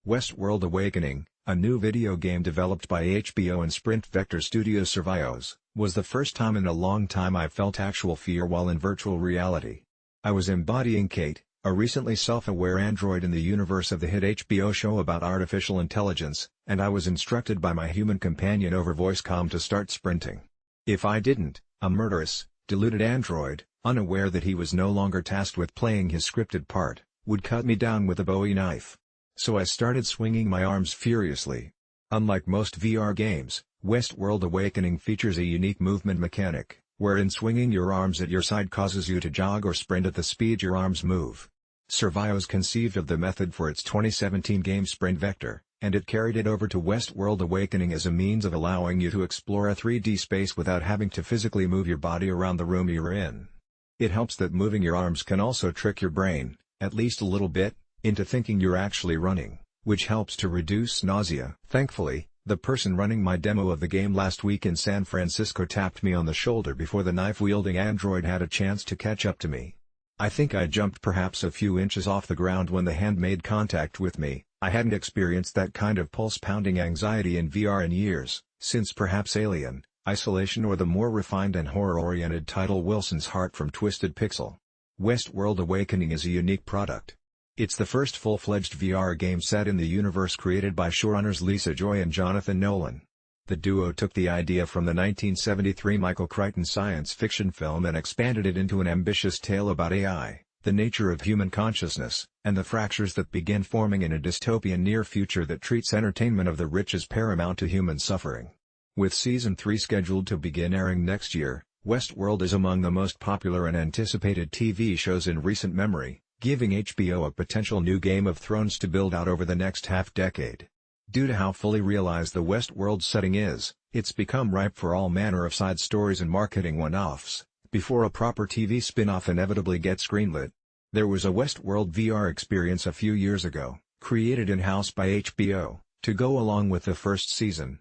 Westworld Awakening, a new video game developed by HBO and Sprint Vector Studios Survios, was the first time in a long time I felt actual fear while in virtual reality. I was embodying Kate, a recently self-aware android in the universe of the hit HBO show about artificial intelligence, and I was instructed by my human companion over voice comm to start sprinting. If I didn't, a murderous, deluded android, unaware that he was no longer tasked with playing his scripted part, would cut me down with a Bowie knife. So I started swinging my arms furiously. Unlike most VR games, Westworld Awakening features a unique movement mechanic, wherein swinging your arms at your side causes you to jog or sprint at the speed your arms move. Survios conceived of the method for its 2017 game Sprint Vector, and it carried it over to Westworld Awakening as a means of allowing you to explore a 3D space without having to physically move your body around the room you're in. It helps that moving your arms can also trick your brain, at least a little bit, into thinking you're actually running, which helps to reduce nausea. Thankfully, the person running my demo of the game last week in San Francisco tapped me on the shoulder before the knife-wielding android had a chance to catch up to me. I think I jumped perhaps a few inches off the ground when the hand made contact with me. I hadn't experienced that kind of pulse-pounding anxiety in VR in years, since perhaps Alien, Isolation or the more refined and horror-oriented title Wilson's Heart from Twisted Pixel. Westworld Awakening is a unique product. It's the first full-fledged VR game set in the universe created by showrunners Lisa Joy and Jonathan Nolan. The duo took the idea from the 1973 Michael Crichton science fiction film and expanded it into an ambitious tale about AI, the nature of human consciousness, and the fractures that begin forming in a dystopian near future that treats entertainment of the rich as paramount to human suffering. With Season 3 scheduled to begin airing next year, Westworld is among the most popular and anticipated TV shows in recent memory, giving HBO a potential new Game of Thrones to build out over the next half-decade. Due to how fully realized the Westworld setting is, it's become ripe for all manner of side stories and marketing one-offs, before a proper TV spin-off inevitably gets greenlit. There was a Westworld VR experience a few years ago, created in-house by HBO, to go along with the first season,